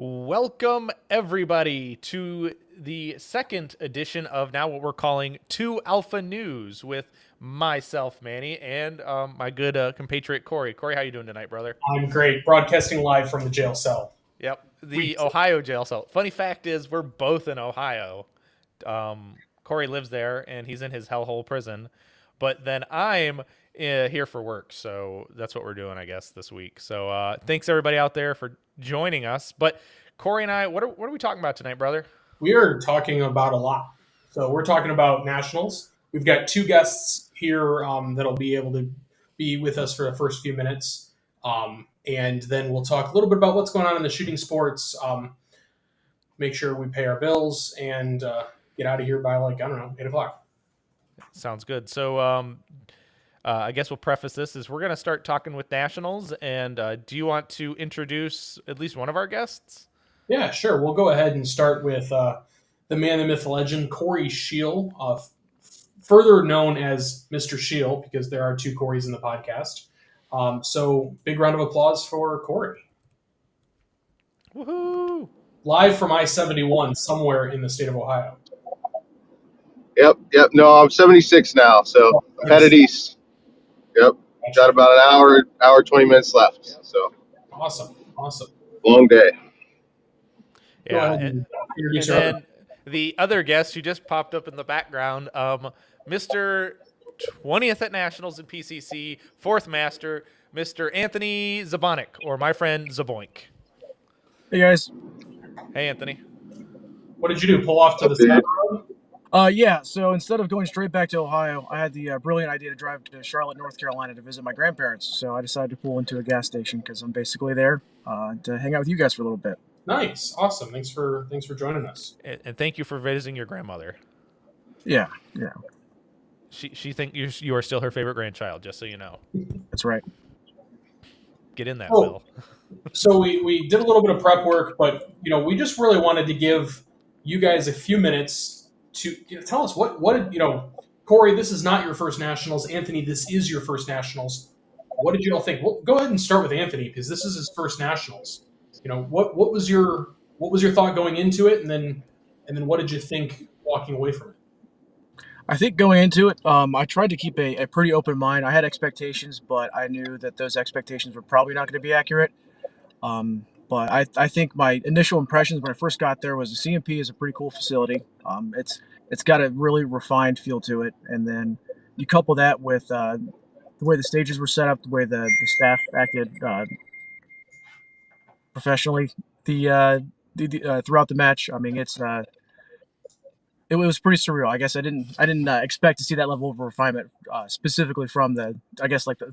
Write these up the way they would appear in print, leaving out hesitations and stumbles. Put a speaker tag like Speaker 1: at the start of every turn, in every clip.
Speaker 1: Welcome, everybody, to the second edition of now what we're calling 2 Alpha News with myself, Manny, and my good compatriot, Khory. Khory, how you doing tonight, brother?
Speaker 2: I'm great. Broadcasting live from the jail cell.
Speaker 1: Yep, the Ohio jail cell. Funny fact is, we're both in Ohio. Khory lives there, and he's in his hellhole prison. But then I'm here for work, so that's what we're doing, I guess, this week. So thanks, everybody out there, for joining us. But Khory and I, what are we talking about tonight, brother?
Speaker 2: We are talking about a lot. So we're talking about nationals. We've got two guests here that'll be able to be with us for the first few minutes. And then we'll talk a little bit about what's going on in the shooting sports, make sure we pay our bills, and get out of here by, 8 o'clock.
Speaker 1: Sounds good. So I guess we'll preface this is we're going to start talking with nationals. And do you want to introduce at least one of our guests?
Speaker 2: Yeah, sure. We'll go ahead and start with the man, the myth, the legend, Khory Scheel, further known as Mr. Scheel, because there are two Khorys in the podcast. So big round of applause for Khory.
Speaker 1: Woohoo!
Speaker 2: Live from I-71 somewhere in the state of Ohio.
Speaker 3: Yep. No, I'm 76 now, so I'm headed east. Yep. Got about an hour, 20 minutes left. So
Speaker 2: Awesome.
Speaker 3: long day.
Speaker 1: Yeah, and then the other guest who just popped up in the background, Mr. 20th at Nationals in PCC, fourth master, Mr. Anthony Zabonik, or my friend Zaboink.
Speaker 4: Hey guys.
Speaker 1: Hey Anthony.
Speaker 2: What did you do? Pull off to the side?
Speaker 4: Yeah, so instead of going straight back to Ohio, I had the brilliant idea to drive to Charlotte, North Carolina to visit my grandparents. So I decided to pull into a gas station because I'm basically there to hang out with you guys for a little bit.
Speaker 2: Nice. Awesome. Thanks for joining us.
Speaker 1: And thank you for visiting your grandmother.
Speaker 4: Yeah.
Speaker 1: She think you are still her favorite grandchild, just so you know.
Speaker 4: That's right.
Speaker 1: Get in that, Will.
Speaker 2: So we did a little bit of prep work, but we just really wanted to give you guys a few minutes to tell us what Khory, this is not your first nationals. Anthony, this is your first nationals. What did you all think? Well, go ahead and start with Anthony because this is his first nationals. What was your thought going into it, and then what did you think walking away from it?
Speaker 4: I think going into it, I tried to keep a pretty open mind. I had expectations, but I knew that those expectations were probably not going to be accurate. But I think my initial impressions when I first got there was the CMP is a pretty cool facility. It's got a really refined feel to it, and then you couple that with the way the stages were set up, the way the staff acted professionally throughout the match. I mean, it was pretty surreal. I guess I didn't expect to see that level of refinement specifically from the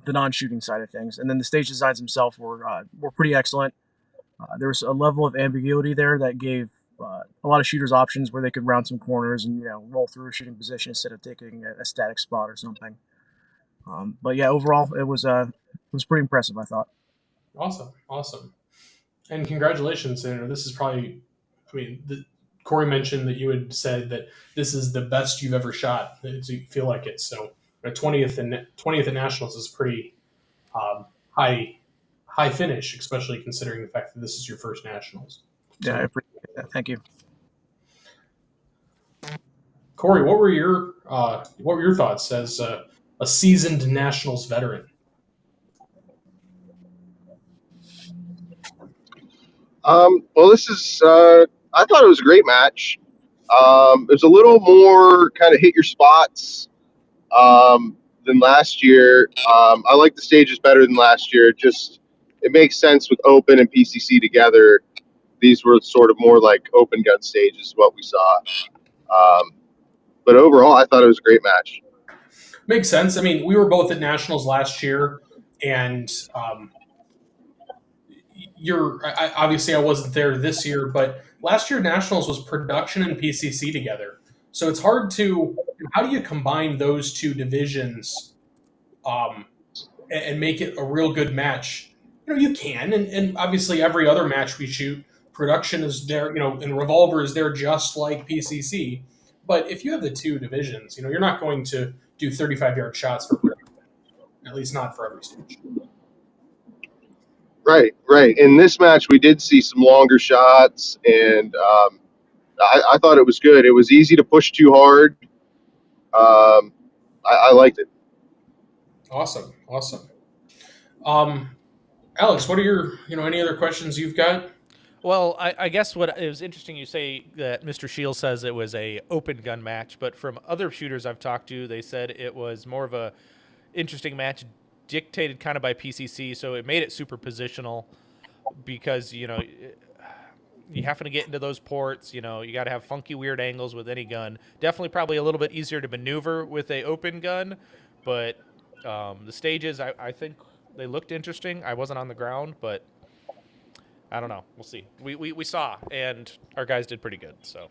Speaker 4: non-shooting side of things. And then the stage designs themselves were pretty excellent. There was a level of ambiguity there that gave a lot of shooters options where they could round some corners and roll through a shooting position instead of taking a static spot or something. But yeah, overall it was pretty impressive, I thought.
Speaker 2: Awesome. And congratulations. This is probably, Khory mentioned that you had said that this is the best you've ever shot. So you feel like it. So a 20th at Nationals is pretty high finish, especially considering the fact that this is your first Nationals.
Speaker 4: So, yeah, I appreciate that. Thank you.
Speaker 2: Khory, what were your thoughts as a seasoned Nationals veteran?
Speaker 3: Well, this is. I thought it was a great match. It was a little more kind of hit your spots than last year. I like the stages better than last year. Just it makes sense with Open and PCC together. These were sort of more like open gun stages, what we saw. But overall, I thought it was a great match.
Speaker 2: Makes sense. We were both at Nationals last year, and obviously I wasn't there this year, but last year Nationals was production and PCC together. So it's hard how do you combine those two divisions and make it a real good match? You can, and obviously every other match we shoot, production is there, and Revolver is there just like PCC. But if you have the two divisions, you're not going to do 35-yard shots for production, at least not for every stage.
Speaker 3: Right. In this match, we did see some longer shots, and I thought it was good. It was easy to push too hard. I liked it.
Speaker 2: Awesome. Alex, what are your any other questions you've got?
Speaker 1: Well, I guess what it was interesting you say that Mr. Shields says it was a open gun match, but from other shooters I've talked to, they said it was more of a interesting match dictated kind of by PCC, so it made it super positional because you happen to get into those ports. You got to have funky, weird angles with any gun. Definitely, probably a little bit easier to maneuver with a open gun, but the stages, I think they looked interesting. I wasn't on the ground, but I don't know. We'll see. We saw, and our guys did pretty good. So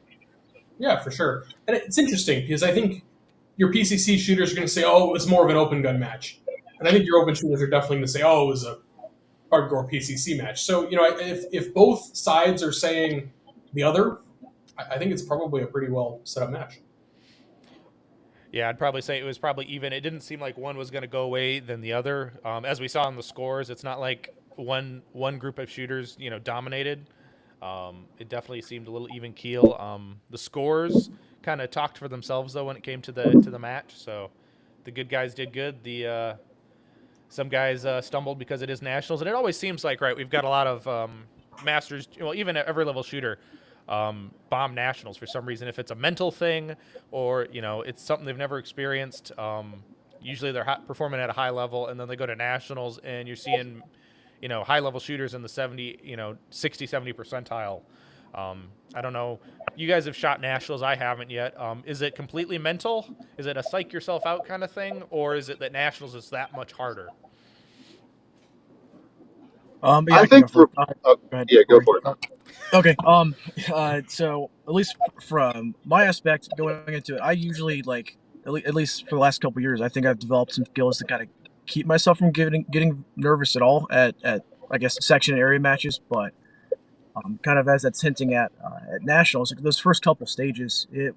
Speaker 2: Yeah, for sure. And it's interesting because I think your PCC shooters are going to say, "Oh, it was more of an open gun match," and I think your open shooters are definitely going to say, "Oh, it was a hardcore PCC match." So if both sides are saying the other, I think it's probably a pretty well set up match.
Speaker 1: yeah, I'd probably say it was probably even. It didn't seem like one was going to go away than the other. As we saw in the scores, it's not like one group of shooters dominated. It definitely seemed a little even keel. The scores kind of talked for themselves though when it came to the match. So the good guys did good. The some guys stumbled because it is nationals, and it always seems like we've got a lot of masters. Well, even at every level shooter, bomb nationals for some reason. If it's a mental thing or it's something they've never experienced, usually they're performing at a high level, and then they go to nationals, and you're seeing high level shooters in the 60, 70 percentile. I don't know. You guys have shot nationals. I haven't yet. Is it completely mental? Is it a psych yourself out kind of thing? Or is it that nationals is that much harder?
Speaker 4: Yeah,
Speaker 3: I
Speaker 4: I can
Speaker 3: think
Speaker 4: go for
Speaker 3: for
Speaker 4: it. Go ahead,
Speaker 3: yeah, go
Speaker 4: Corey.
Speaker 3: for it.
Speaker 4: Okay. So at least from my aspect going into it, I usually at least for the last couple of years, I think I've developed some skills to kind of keep myself from getting nervous at all at I guess section and area matches. But kind of as that's hinting at nationals, those first couple stages, it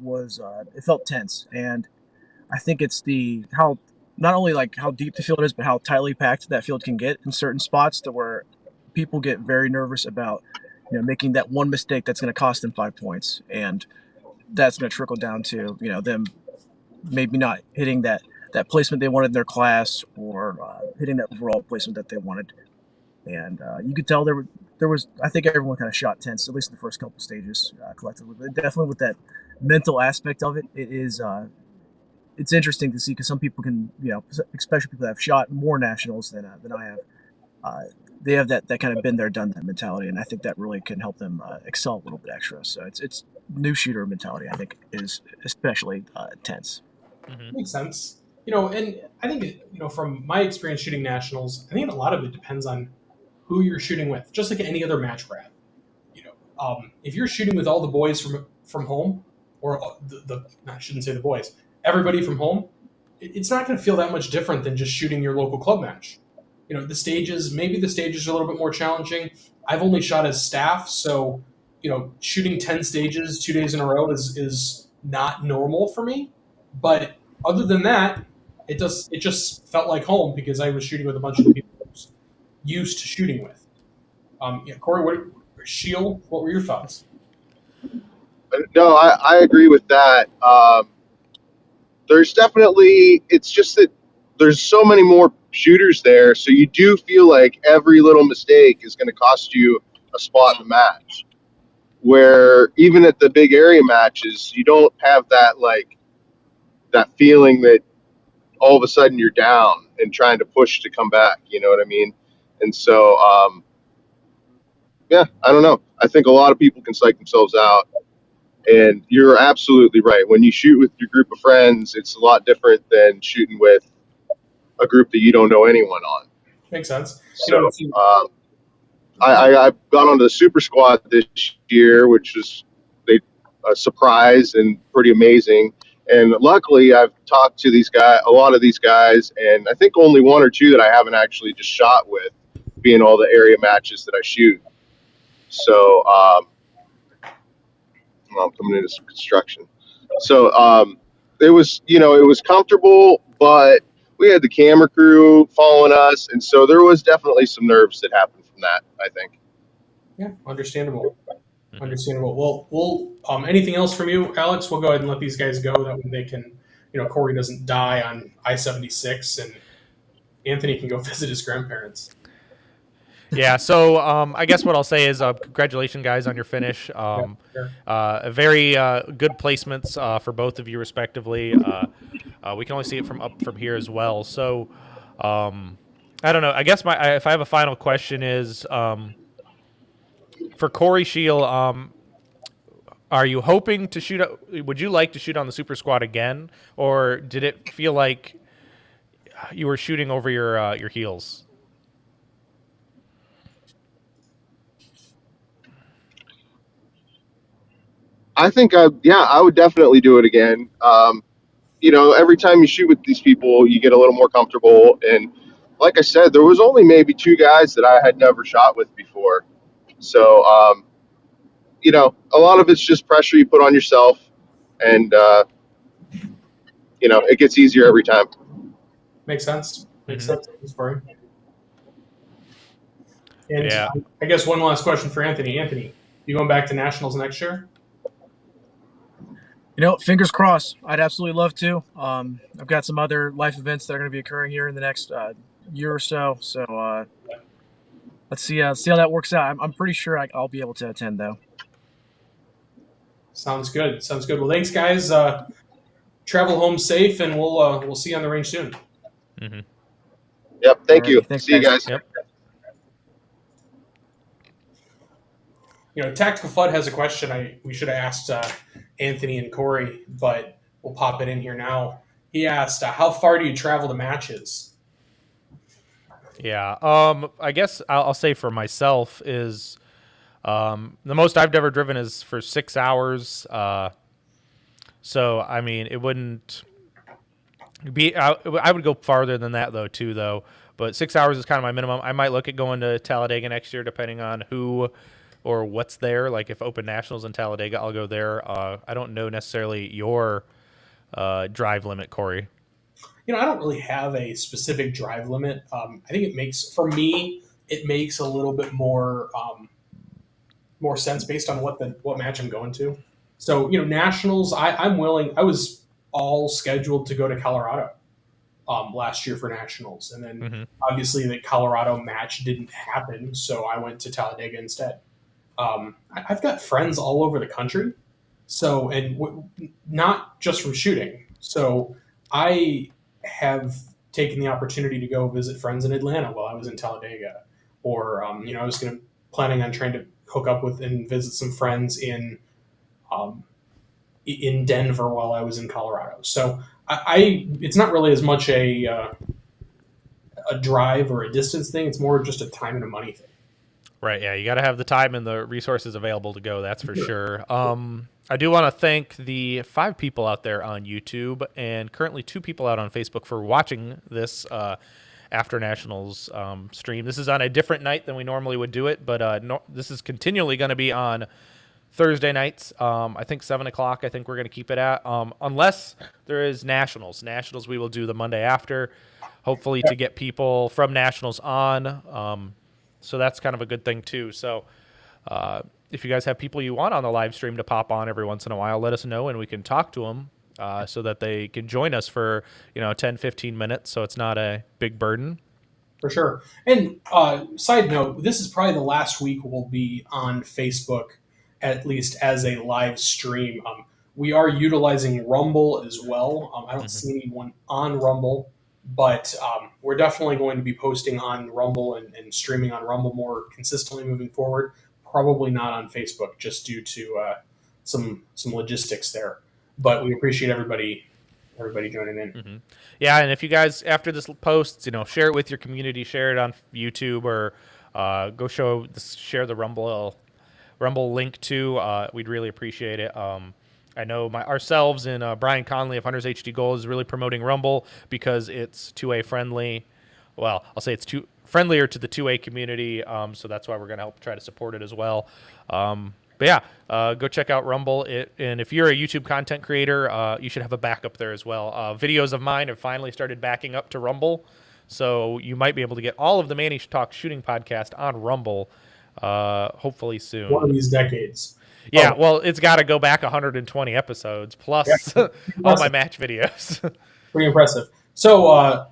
Speaker 4: felt tense, and I think it's the how not only like how deep the field is, but how tightly packed that field can get in certain spots to where people get very nervous about making that one mistake that's going to cost them 5 points, and that's going to trickle down to them maybe not hitting that placement they wanted in their class, or hitting that overall placement that they wanted. And you could tell there was I think everyone kind of shot tense, at least in the first couple stages collectively. But definitely with that mental aspect of it, it's interesting to see because some people can especially people that have shot more nationals than I have. Uh, they have that kind of been there, done that mentality, and I think that really can help them excel a little bit extra. So it's new shooter mentality. I think is especially tense.
Speaker 1: Mm-hmm.
Speaker 2: Makes sense. And I think from my experience shooting nationals, I think a lot of it depends on who you're shooting with, just like any other match we're at. If you're shooting with all the boys from home, or I shouldn't say the boys, everybody from home, it's not going to feel that much different than just shooting your local club match. Maybe the stages are a little bit more challenging. I've only shot as staff, so shooting 10 stages 2 days in a row is not normal for me. But other than that, it just felt like home because I was shooting with a bunch of the people I was used to shooting with. Corey, Shield, what were your thoughts?
Speaker 3: No, I agree with that. There's definitely, it's just that there's so many more shooters there, so you do feel like every little mistake is going to cost you a spot in the match. Where even at the big area matches, you don't have that feeling that all of a sudden you're down and trying to push to come back. You know what I mean? And so, yeah, I don't know. I think a lot of people can psych themselves out. And you're absolutely right. When you shoot with your group of friends, it's a lot different than shooting with a group that you don't know anyone on.
Speaker 2: Makes sense.
Speaker 3: So I got onto the Super Squad this year, which was a surprise and pretty amazing. And luckily, I've talked to a lot of these guys, and I think only one or two that I haven't actually just shot with, being all the area matches that I shoot. So, I'm coming into some construction. So it was comfortable, but we had the camera crew following us, and so there was definitely some nerves that happened from than that, I think.
Speaker 2: Yeah, understandable.
Speaker 1: Mhm.
Speaker 2: Understandable. Well, we'll anything else from you, Alex? We'll go ahead and let these guys go. That way they can, Corey doesn't die on I-76, and Anthony can go visit his grandparents.
Speaker 1: Yeah, so I guess what I'll say is congratulations, guys, on your finish.
Speaker 2: Yeah, sure.
Speaker 1: Very good placements for both of you, respectively. We can only see it from here as well. So I don't know. I guess if I have a final question is for Corey Shield. Are you hoping to shoot? Would you like to shoot on the Super Squad again, or did it feel like you were shooting over your heels?
Speaker 3: I think, I would definitely do it again. Every time you shoot with these people, you get a little more comfortable. And like I said, there was only maybe two guys that I had never shot with before. So, a lot of it's just pressure you put on yourself, and it gets easier every time.
Speaker 2: Makes sense. Makes
Speaker 1: Mhm.
Speaker 2: sense. Thanks, Corey. And
Speaker 1: Yeah.
Speaker 2: I guess one last question for Anthony. Anthony, you going back to nationals next year?
Speaker 4: Fingers crossed. I'd absolutely love to. I've got some other life events that are going to be occurring here in the next year or so. So let's see how that works out. I'm pretty sure I'll be able to attend, though.
Speaker 2: Sounds good. Sounds good. Well, thanks, guys. Travel home safe, and we'll see you on the range soon.
Speaker 1: Mm-hmm.
Speaker 3: Yep. Thank you.
Speaker 4: Thanks,
Speaker 3: See you guys.
Speaker 1: Yep.
Speaker 2: Tactical Flood has a question we should have asked Anthony and Corey, but we'll pop it in here now. He asked, how far do you travel to matches?
Speaker 1: Yeah. I guess I'll say for myself is the most I've ever driven is for 6 hours. So I mean, it wouldn't be. I would go farther than that though, too, though. But 6 hours is kind of my minimum. I might look at going to Talladega next year, depending on who or what's there. Like if Open Nationals in Talladega, I'll go there. I don't know necessarily your drive limit, Corey.
Speaker 2: I don't really have a specific drive limit. I think for me, it makes a little bit more sense based on what match I'm going to. So, nationals, I'm willing. I was all scheduled to go to Colorado last year for nationals, and then obviously the Colorado match didn't happen, so I went to Talladega instead. I've got friends all over the country, so not just from shooting. So I have taken the opportunity to go visit friends in Atlanta while I was in Talladega, or I was planning on trying to hook up with and visit some friends in Denver while I was in Colorado. So it's not really as much a drive or a distance thing. It's more just a time and a money thing.
Speaker 1: Right, yeah, you got to have the time and the resources available to go, that's for sure. I do want to thank the 5 people out there on YouTube and currently 2 people out on Facebook for watching this After Nationals stream. This is on a different night than we normally would do it, but this is continually going to be on Thursday nights. I think 7 o'clock, I think we're going to keep it at, unless there is Nationals. Nationals we will do the Monday after, hopefully to get people from Nationals on. So that's kind of a good thing, too. So if you guys have people you want on the live stream to pop on every once in a while, let us know, and we can talk to them so that they can join us for 10, 15 minutes, so it's not a big burden.
Speaker 2: For sure. And side note, this is probably the last week we'll be on Facebook, at least as a live stream. We are utilizing Rumble as well. I don't see anyone on Rumble, but we're definitely going to be posting on Rumble and streaming on Rumble more consistently moving forward. Probably not on Facebook, just due to some logistics there. But we appreciate everybody joining in.
Speaker 1: Yeah, and if you guys, after this post, share it with your community, share it on YouTube, or go share the Rumble link too. We'd really appreciate it. I know ourselves and Brian Conley of Hunters HD Gold is really promoting Rumble because it's 2A friendly. Well, I'll say it's friendlier to the 2A community, so that's why we're going to help try to support it as well. But yeah, go check out Rumble. And if you're a YouTube content creator, you should have a backup there as well. Videos of mine have finally started backing up to Rumble, So you might be able to get all of the Manny Talk Shooting podcast on Rumble, hopefully soon.
Speaker 2: One of these decades.
Speaker 1: Yeah,
Speaker 2: Oh,
Speaker 1: well, it's got to go back 120 episodes plus
Speaker 2: yeah,
Speaker 1: all my match videos.
Speaker 2: pretty impressive. So,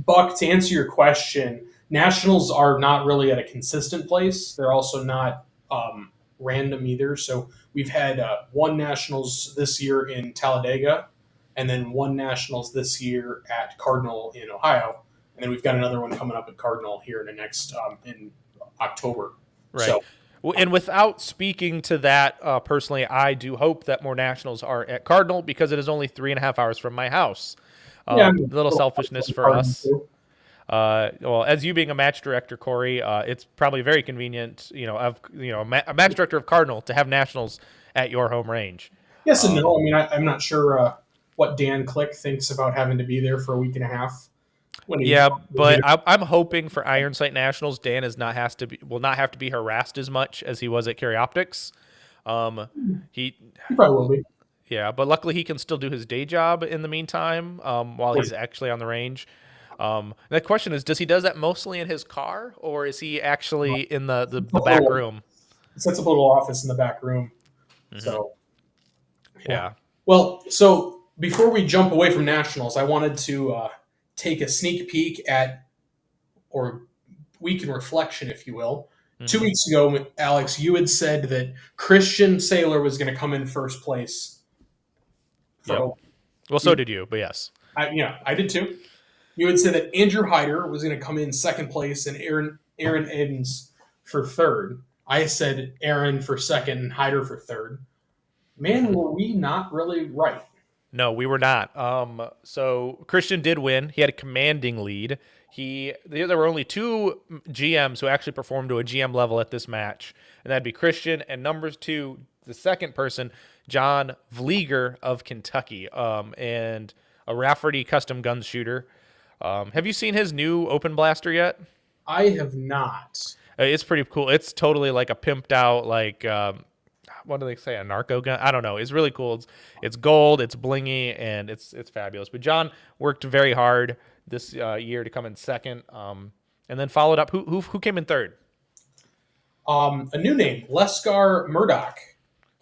Speaker 2: Buck, to answer your question, Nationals are not really at a consistent place. They're also not random either. So we've had one Nationals this year in Talladega, and then one Nationals this year at Cardinal in Ohio, and then we've got another one coming up at Cardinal here in the next in October.
Speaker 1: Right.
Speaker 2: So,
Speaker 1: And without speaking to that personally, I do hope that more Nationals are at Cardinal because it is only 3.5 hours from my house.
Speaker 2: yeah, I'm
Speaker 1: Little selfishness for
Speaker 2: Cardinal
Speaker 1: us.
Speaker 2: too.
Speaker 1: Well, as you being a match director, Corey, it's probably very convenient, a match director of Cardinal to have Nationals at your home range.
Speaker 2: Yes and no. I mean, I'm not sure what Dan Click thinks about having to be there for a week and a half.
Speaker 1: Yeah, but I'm hoping for Iron Sight Nationals, Dan will not have to be harassed as much as he was at Optics. He
Speaker 2: probably will be.
Speaker 1: Yeah, but luckily he can still do his day job in the meantime while he's actually on the range. The question is, does that mostly in his car, or is he actually in the back room?
Speaker 2: He sets up a little office in the back room.
Speaker 1: Mm-hmm.
Speaker 2: So,
Speaker 1: yeah.
Speaker 2: Well, so before we jump away from Nationals, I wanted to take a sneak peek at, or week in reflection, if you will. Mm-hmm. 2 weeks ago, Alex, you had said that Christian Saylor was going to come in first place.
Speaker 1: Well, so did you, but yes.
Speaker 2: I did too. You had said that Andrew Hyder was going to come in second place and Aaron Edens for third. I said Aaron for second and Hyder for third. Man, were we not really right?
Speaker 1: No, we were not. So Christian did win. He had a commanding lead. There were only two GMs who actually performed to a GM level at this match, and that'd be Christian and number 2, the second person, John Vlieger of Kentucky, and a Rafferty custom gun shooter. Have you seen his new open blaster yet?
Speaker 2: I have not.
Speaker 1: It's pretty cool. It's totally like a pimped out, like, what do they say, a narco gun? I don't know. It's really cool. It's gold, it's blingy, and it's fabulous. But John worked very hard this year to come in second, and then followed up. Who came in third?
Speaker 2: A new name, Leskar Murdoch,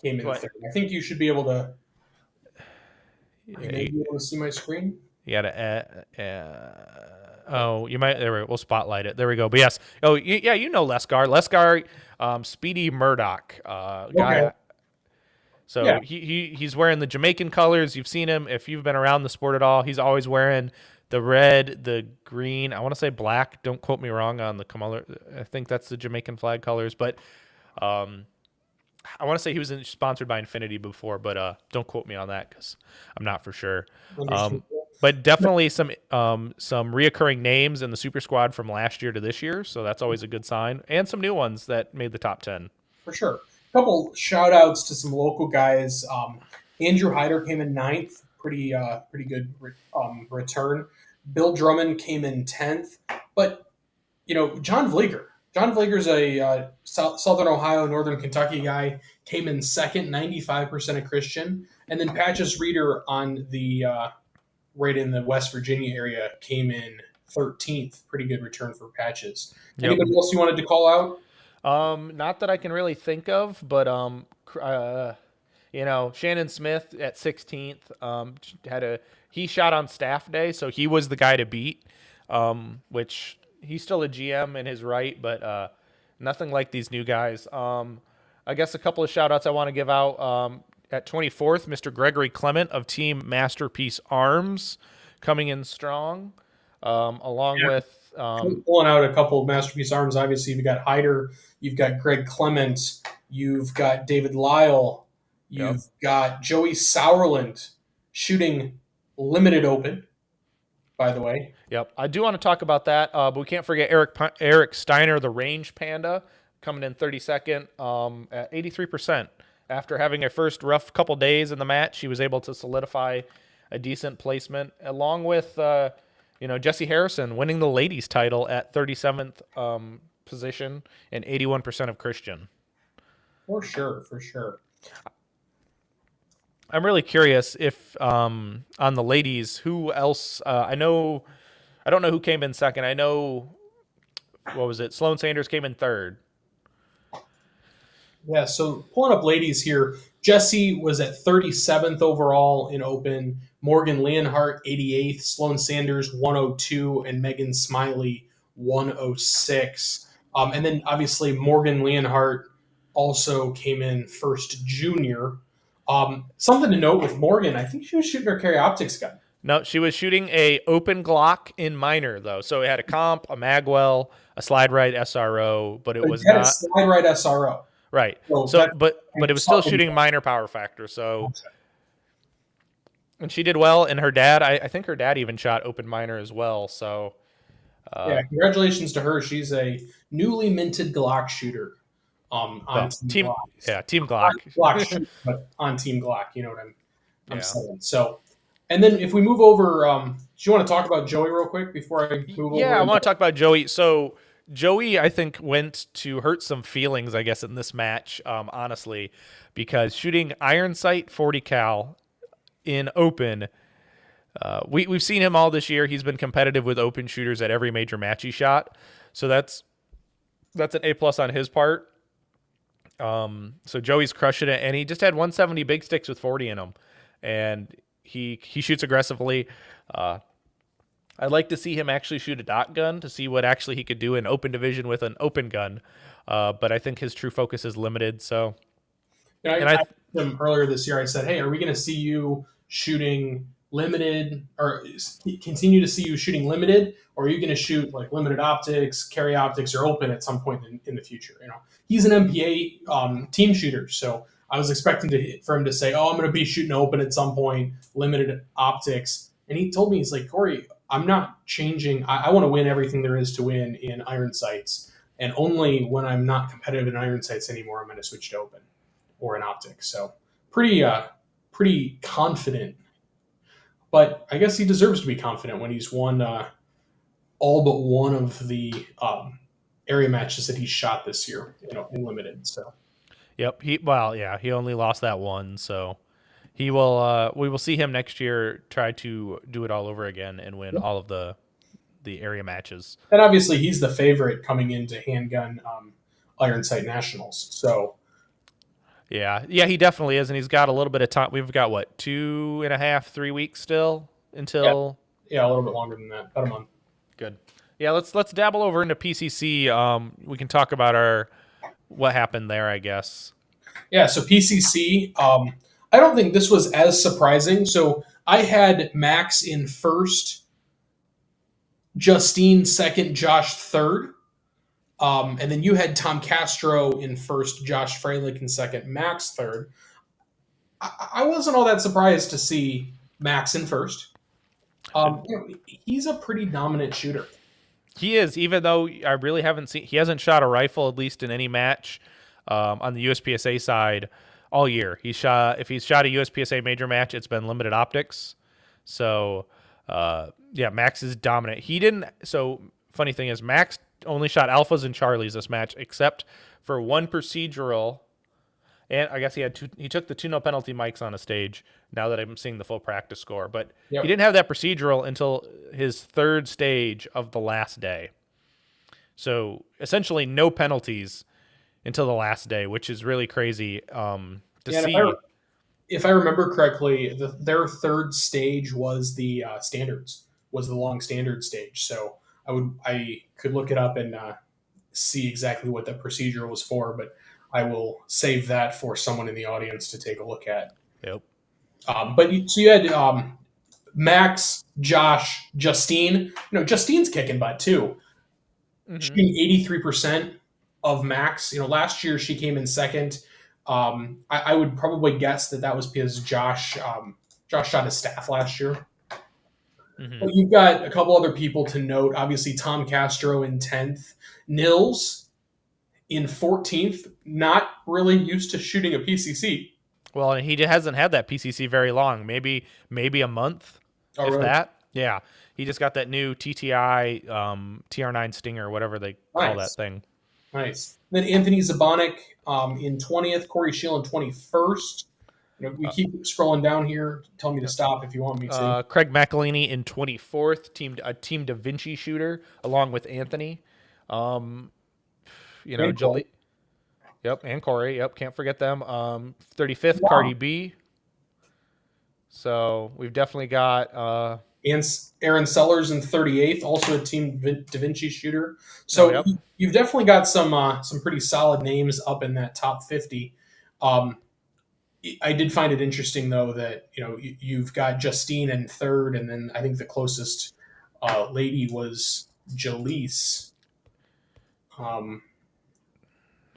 Speaker 2: came in third. I think you should be able to. Maybe able to see my screen.
Speaker 1: You gotta. You might. We'll spotlight it. There we go. But yes. Oh, yeah. You know Leskar. Speedy Murdoch guy.
Speaker 2: Okay.
Speaker 1: So yeah. He's wearing the Jamaican colors. You've seen him if you've been around the sport at all. He's always wearing the red, the green. I want to say black. Don't quote me wrong on the color. I think that's the Jamaican flag colors. But I want to say he was sponsored by Infinity before, but don't quote me on that because I'm not for sure. But definitely some reoccurring names in the Super Squad from last year to this year, so that's always a good sign. And some new ones that made the top 10.
Speaker 2: For sure. A couple shout-outs to some local guys. Andrew Hyder came in 9th. Pretty good return. Bill Drummond came in 10th. But, John Vlieger. John Vlieger's a Southern Ohio, Northern Kentucky guy. Came in second, 95% of Christian. And then Patches Reeder on the right in the West Virginia area came in 13th. Pretty good return for Patches.
Speaker 1: Yep.
Speaker 2: Anybody else you wanted to call out?
Speaker 1: Not that I can really think of, but Shannon Smith at 16th he shot on staff day, so he was the guy to beat. Which he's still a GM in his right, but nothing like these new guys. I guess a couple of shout outs I want to give out. At 24th, Mr. Gregory Clement of Team Masterpiece Arms coming in strong, along with...
Speaker 2: pulling out a couple of Masterpiece Arms. Obviously, you've got Hyder, you've got Greg Clement, you've got David Lyle, you've got Joey Sauerland shooting limited open, by the way.
Speaker 1: Yep, I do want to talk about that, but we can't forget Eric Steiner, the Range Panda, coming in 32nd at 83%. After having a first rough couple days in the match, he was able to solidify a decent placement, along with Jesse Harrison winning the ladies' title at 37th position and 81% of Christian.
Speaker 2: For sure.
Speaker 1: I'm really curious if on the ladies, who else? I know I don't know who came in second. I know, what was it? Sloan Sanders came in third.
Speaker 2: Yeah, so pulling up ladies here, Jessie was at 37th overall in Open, Morgan Leonhardt 88th, Sloan Sanders 102, and Megan Smiley 106. And then obviously Morgan Leonhardt also came in first junior. Something to note with Morgan, I think she was shooting her carry optics gun.
Speaker 1: No, she was shooting a open Glock in minor though. So it had a comp, a magwell, a slide right SRO, but it was
Speaker 2: Had a
Speaker 1: not
Speaker 2: slide right SRO.
Speaker 1: right.
Speaker 2: So
Speaker 1: So
Speaker 2: that-
Speaker 1: but it was still shooting minor power factor. So and she did well. And her dad, I think her dad even shot open minor as well. So
Speaker 2: yeah, congratulations to her. She's a newly minted Glock shooter. On
Speaker 1: team
Speaker 2: Glock.
Speaker 1: yeah, Team Glock.
Speaker 2: Glock shooter, but on Team Glock. You know what I'm
Speaker 1: Yeah.
Speaker 2: saying. So, and then if we move over, do you want to talk about Joey real quick before I move over?
Speaker 1: Yeah, I want to talk about Joey. So Joey, I think, went to hurt some feelings, I guess, in this match, honestly, because shooting iron sight 40 cal in open, we've seen him all this year. He's been competitive with open shooters at every major match he shot. So that's an A+ on his part. So Joey's crushing it, and he just had 170 big sticks with 40 in them, and he shoots aggressively. I'd like to see him actually shoot a dot gun to see what actually he could do in open division with an open gun, but I think his true focus is limited. So,
Speaker 2: I
Speaker 1: and
Speaker 2: asked him earlier this year. I said, "Hey, are we going to see you shooting limited, or continue to see you shooting limited, or are you going to shoot like limited optics, carry optics, or open at some point in the future?" You know, he's an MPA team shooter, so I was expecting for him to say, "Oh, I'm going to be shooting open at some point, limited optics," and he told me, he's like, "Khory, I'm not changing. I want to win everything there is to win in iron sights, and only when I'm not competitive in iron sights anymore, I'm going to switch to open or an optic." So pretty confident. But I guess he deserves to be confident when he's won all but one of the area matches that he shot this year, in limited. So,
Speaker 1: yep. He only lost that one, so he will. We will see him next year try to do it all over again and win all of the area matches.
Speaker 2: And obviously, he's the favorite coming into handgun iron sight nationals. So.
Speaker 1: Yeah, he definitely is, and he's got a little bit of time. We've got 2.5, 3 weeks still until.
Speaker 2: Yeah, a little bit longer than that, about a month.
Speaker 1: Good. Yeah, let's dabble over into PCC. We can talk about what happened there, I guess.
Speaker 2: Yeah, so PCC. I don't think this was as surprising. So I had Max in first, Justine second, Josh third. And then you had Tom Castro in first, Josh Freilich in second, Max third. I wasn't all that surprised to see Max in first. He's a pretty dominant shooter.
Speaker 1: He is, even though I really haven't seen. He hasn't shot a rifle, at least in any match on the USPSA side all year. If he's shot a USPSA major match, it's been limited optics. So Max is dominant. He didn't. So funny thing is, Max only shot alphas and charlies this match, except for one procedural, and I guess he took the 2 no penalty mics on a stage. Now that I'm seeing the full practice score, but He didn't have that procedural until his third stage of the last day. So essentially, no penalties until the last day, which is really crazy to see.
Speaker 2: If I remember correctly, their third stage was the standards, was the long standard stage. So I could look it up and see exactly what the procedure was for, but I will save that for someone in the audience to take a look at.
Speaker 1: Yep.
Speaker 2: So you had Max, Josh, Justine. Justine's kicking butt too. Mm-hmm. Shooting 83% of Max. Last year she came in second. I would probably guess that was because Josh shot his staff last year. Mm-hmm. But you've got a couple other people to note. Obviously, Tom Castro in 10th. Nils in 14th. Not really used to shooting a PCC.
Speaker 1: Well, he hasn't had that PCC very long. Maybe a month, if really? That. Yeah, he just got that new TTI TR9 Stinger, whatever they call that thing.
Speaker 2: Nice. Then Anthony Zabonik in 20th, Corey Shield in 21st. We keep scrolling down here. Tell me to stop if you want me to.
Speaker 1: Craig McElhaney in 24th, Team Da Vinci shooter, along with Anthony.
Speaker 2: And
Speaker 1: Jolie. Yep, and Khory. Yep, can't forget them. 35th, wow. Cardi B. So we've definitely got
Speaker 2: and Aaron Sellers in 38th, also a Team Da Vinci shooter. So you've definitely got some pretty solid names up in that top 50. I did find it interesting though that you've got Justine in third, and then I think the closest lady was Jaleese.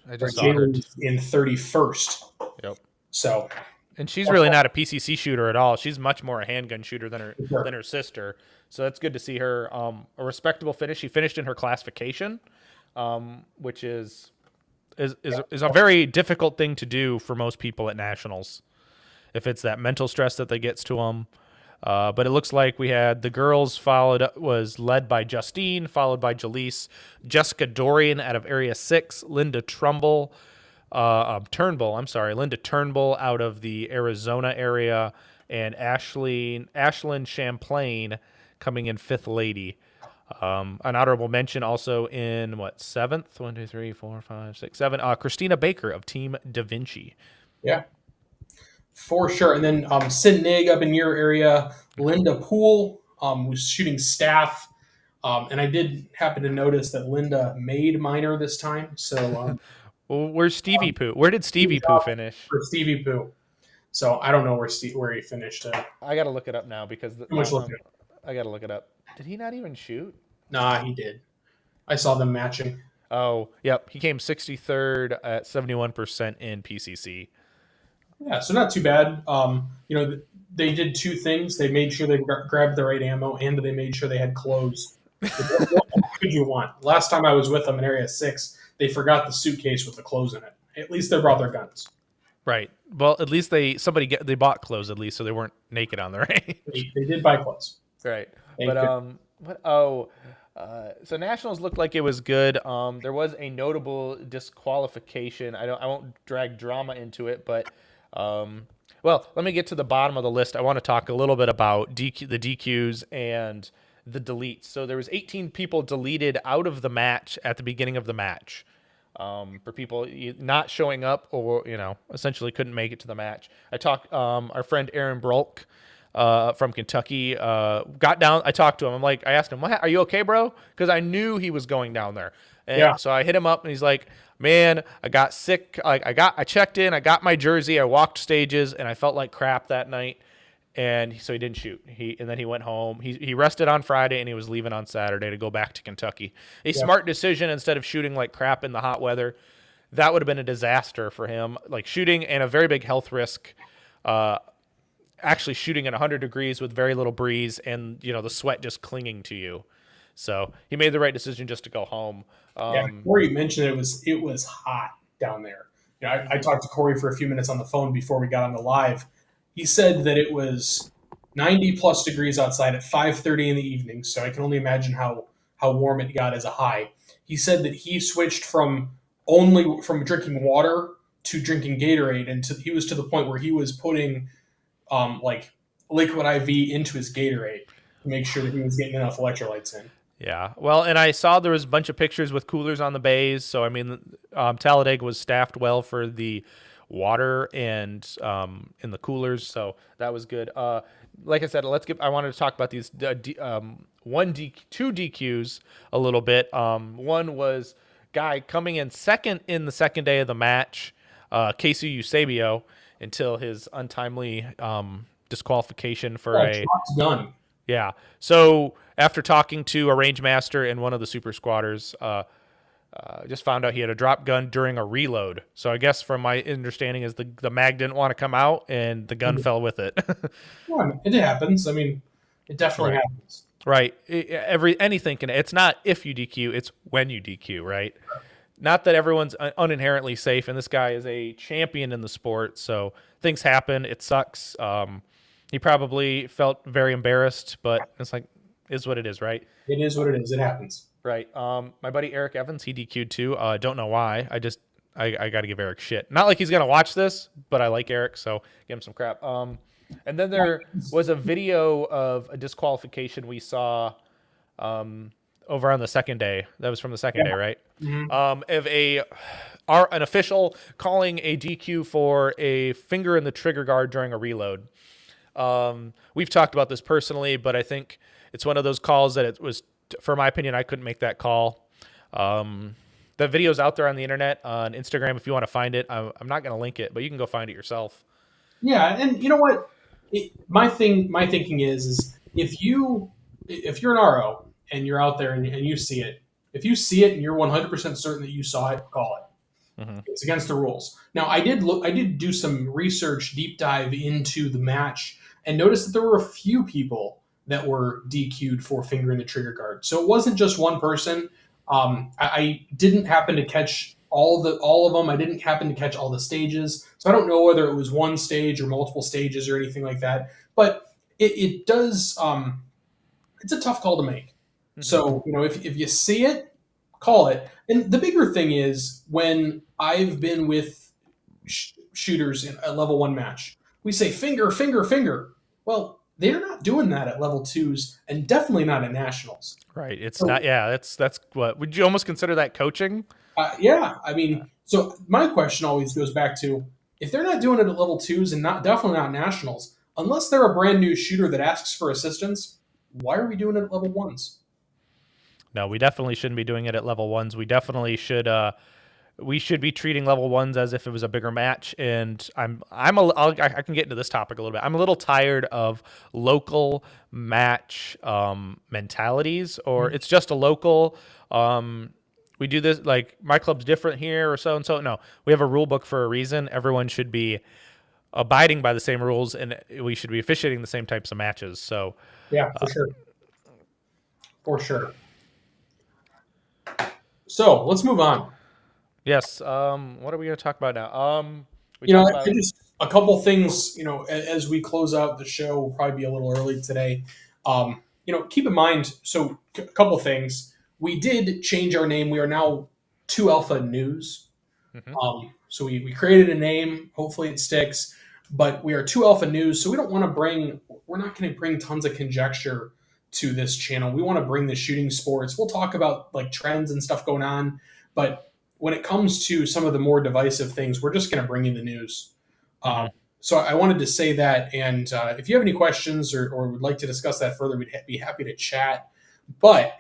Speaker 1: I just saw her
Speaker 2: in 31st.
Speaker 1: Yep.
Speaker 2: So,
Speaker 1: and she's really not a PCC shooter at all. She's much more a handgun shooter than her sister. So that's good to see her. A respectable finish. She finished in her classification, which is a very difficult thing to do for most people at nationals, if it's that mental stress that gets to them. But it looks like we had the girls was led by Justine, followed by Jaleese, Jessica Dorian out of Area 6, Linda Turnbull out of the Arizona area, and Ashlyn Champlain coming in 5th lady. An honorable mention also in 7th? 1, 2, 3, 4, 5, 6, 7. Christina Baker of Team Da Vinci.
Speaker 2: Yeah. For sure. And then Sid Nig up in your area, Linda Poole was shooting staff. And I did happen to notice that Linda made minor this time. So
Speaker 1: well, where's Stevie Poo? Where did Stevie Poo finish?
Speaker 2: For Stevie Poo. So I don't know where he finished.
Speaker 1: I got to look it up now because I got to look it up. Did he not even shoot?
Speaker 2: Nah, he did. I saw them matching.
Speaker 1: Oh, yep. He came 63rd at 71% in PCC.
Speaker 2: Yeah, so not too bad. They did two things. They made sure they grabbed the right ammo, and they made sure they had clothes. What could you want? Last time I was with them in Area 6, they forgot the suitcase with the clothes in it. At least they brought their guns.
Speaker 1: Right. Well, at least they bought clothes at least, so they weren't naked on the range.
Speaker 2: They did buy clothes.
Speaker 1: Right. So Nationals looked like it was good. There was a notable disqualification. I won't drag drama into it, but well, let me get to the bottom of the list. I want to talk a little bit about the DQs and the deletes. So there was 18 people deleted out of the match at the beginning of the match. For people not showing up or, essentially couldn't make it to the match. Our friend Aaron Brolk from Kentucky got down. I talked to him. I asked him, "Are you okay, bro?" Because I knew he was going down there. And so I hit him up, and he's like, "Man, I got sick. I checked in. I got my jersey. I walked stages, and I felt like crap that night." And so he didn't shoot. And then he went home. He rested on Friday, and he was leaving on Saturday to go back to Kentucky. Smart decision instead of shooting like crap in the hot weather. That would have been a disaster for him. Like shooting and a very big health risk. Actually shooting at 100 degrees with very little breeze and, the sweat just clinging to you. So he made the right decision just to go home.
Speaker 2: Khory mentioned it was hot down there. I talked to Khory for a few minutes on the phone before we got on the live. He said that it was 90 plus degrees outside at 5:30 in the evening. So I can only imagine how warm it got as a high. He said that he switched from drinking water to drinking Gatorade, and he was to the point where he was putting liquid IV into his Gatorade to make sure that he was getting enough electrolytes in.
Speaker 1: Yeah. Well, and I saw there was a bunch of pictures with coolers on the bays. So, Talladega was staffed well for the water and in the coolers. So that was good. Like I said, I wanted to talk about these two DQs a little bit. One was guy coming in second in the second day of the match, Casey Eusebio, until his untimely disqualification for
Speaker 2: done.
Speaker 1: Yeah. So after talking to a range master and one of the super squatters, just found out he had a drop gun during a reload. So I guess from my understanding is the mag didn't want to come out and the gun fell with it.
Speaker 2: Well, it happens. It definitely happens.
Speaker 1: Right. Anything can. It's not if you DQ, it's when you DQ. Right. Not that everyone's uninherently safe, and this guy is a champion in the sport, so things happen. It sucks. He probably felt very embarrassed, but it's is what it is, right?
Speaker 2: It is what it is. It happens.
Speaker 1: Right. My buddy Eric Evans, he DQ'd too. Don't know why. I got to give Eric shit. Not like he's gonna watch this, but I like Eric, so give him some crap. And then there was a video of a disqualification we saw over on the second day. That was from the second day, right?
Speaker 2: Mm-hmm.
Speaker 1: Of an official calling a DQ for a finger in the trigger guard during a reload. We've talked about this personally, but I think it's one of those calls that it was, for my opinion, I couldn't make that call. The video's out there on the internet, on Instagram, if you want to find it. I'm not going to link it, but you can go find it yourself.
Speaker 2: Yeah, and you know what? My thinking is if you're an RO and you're out there and you see it, if you see it and you're 100% certain that you saw it, call it.
Speaker 1: Mm-hmm.
Speaker 2: It's against the rules. Now, I did do some research, deep dive into the match, and noticed that there were a few people that were DQ'd for finger in the trigger guard. So it wasn't just one person. I didn't happen to catch all of them. I didn't happen to catch all the stages, so I don't know whether it was one stage or multiple stages or anything like that. But it does. It's a tough call to make. Mm-hmm. So if you see it, call it. And the bigger thing is when I've been with shooters in a level 1 match, we say finger, finger, finger. Well, they're not doing that at level 2s, and definitely not at nationals.
Speaker 1: Right. It's not. Yeah. That's what. Would you almost consider that coaching?
Speaker 2: Yeah. I mean, so my question always goes back to, if they're not doing it at level 2s and definitely not nationals, unless they're a brand new shooter that asks for assistance, why are we doing it at level 1s?
Speaker 1: No, we definitely shouldn't be doing it at level 1s. We definitely should. We should be treating level 1s as if it was a bigger match. And I can get into this topic a little bit. I'm a little tired of local match mentalities, or it's just a local. We do this, like, my club's different here or so and so. No, we have a rule book for a reason. Everyone should be abiding by the same rules, and we should be officiating the same types of matches. So
Speaker 2: yeah, for sure. For sure. So let's move on.
Speaker 1: Yes. What are we going to talk about now?
Speaker 2: Just a couple things, as we close out the show, we'll probably be a little early today. Keep in mind, so a couple things. We did change our name. We are now 2 Alpha News. Mm-hmm. So we created a name. Hopefully it sticks. But we are 2 Alpha News, so we're not going to bring tons of conjecture to this channel. We want to bring the shooting sports. We'll talk about like trends and stuff going on. But when it comes to some of the more divisive things, we're just going to bring you the news. So I wanted to say that. And if you have any questions or would like to discuss that further, we'd be happy to chat. But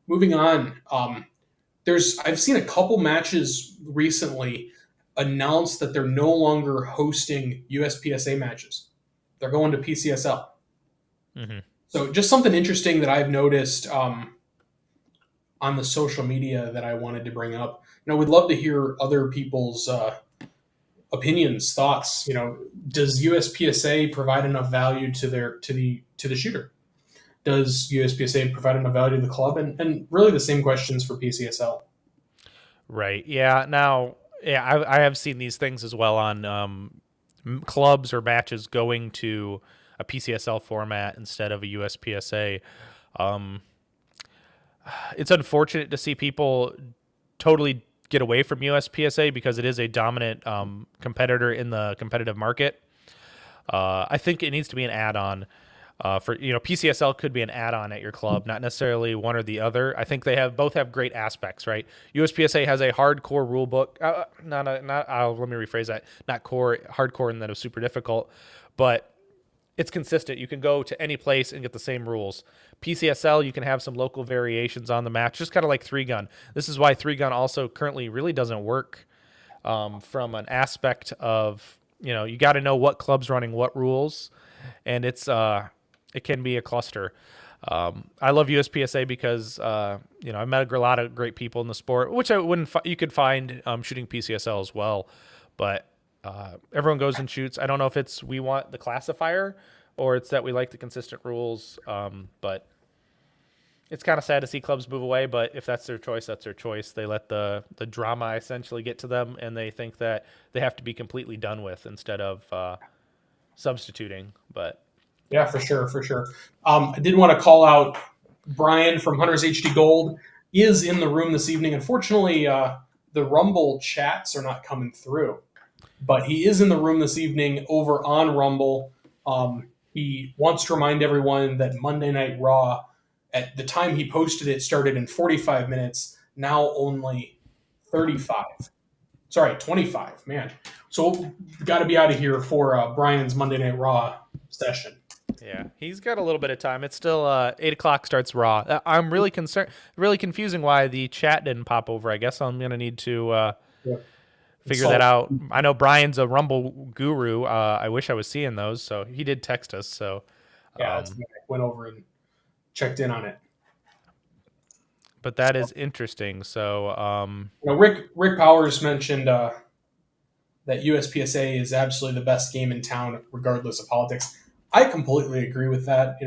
Speaker 2: moving on, I've seen a couple matches recently announce that they're no longer hosting USPSA matches. They're going to PCSL. Mm-hmm. So just something interesting that I've noticed on the social media that I wanted to bring up. We'd love to hear other people's opinions, thoughts. Does USPSA provide enough value to the shooter? Does USPSA provide enough value to the club? And really the same questions for PCSL.
Speaker 1: Right. Yeah. Now, I have seen these things as well on clubs or matches going to a PCSL format instead of a USPSA. It's unfortunate to see people totally get away from USPSA because it is a dominant competitor in the competitive market. I think it needs to be an add-on. PCSL could be an add-on at your club, not necessarily one or the other. I think they both have great aspects, right? USPSA has a hardcore rule book. Let me rephrase that. Not hardcore and that is super difficult, but it's consistent. You can go to any place and get the same rules. PCSL, you can have some local variations on the match, just kind of like 3-gun. This is why 3-gun also currently really doesn't work from an aspect of, you got to know what club's running what rules, and it can be a cluster. I love USPSA because I met a lot of great people in the sport, which you could find shooting PCSL as well, but everyone goes and shoots. I don't know if we want the classifier or it's that we like the consistent rules, but it's kind of sad to see clubs move away, but if that's their choice, that's their choice. They let the drama essentially get to them, and they think that they have to be completely done with instead of substituting. But
Speaker 2: yeah, for sure. I did want to call out Brian from Hunters HD Gold is in the room this evening. Unfortunately, the Rumble chats are not coming through. But he is in the room this evening over on Rumble. He wants to remind everyone that Monday Night Raw, at the time he posted it, started in 45 minutes, now only 35. Sorry, 25, man. So we've got to be out of here for Brian's Monday Night Raw session.
Speaker 1: Yeah, he's got a little bit of time. It's still 8 o'clock starts Raw. I'm really concerned, really confusing why the chat didn't pop over. I guess I'm going to need to figure that out. I know Brian's a Rumble guru. I wish I was seeing those. So he did text us. So
Speaker 2: I went over and checked in on it.
Speaker 1: But that is interesting. So
Speaker 2: Rick Powers mentioned that USPSA is absolutely the best game in town, regardless of politics. I completely agree with that.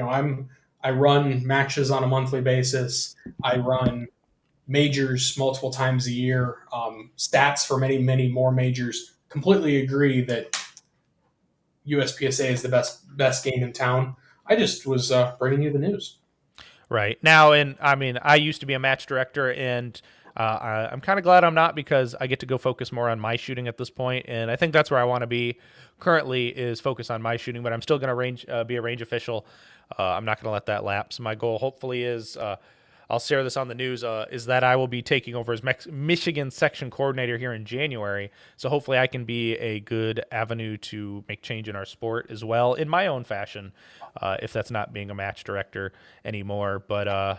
Speaker 2: I run matches on a monthly basis. I run majors multiple times a year. Stats for many, many more majors. Completely agree that USPSA is the best game in town. I just was bringing you the news.
Speaker 1: Right now, and I mean, I used to be a match director, and I'm kind of glad I'm not, because I get to go focus more on my shooting at this point, and I think that's where I want to be currently, is focus on my shooting. But I'm still going to be a range official. I'm not going to let that lapse. My goal, hopefully, is I'll share this on the news, is that I will be taking over as Michigan section coordinator here in January. So hopefully I can be a good avenue to make change in our sport as well, in my own fashion, if that's not being a match director anymore. But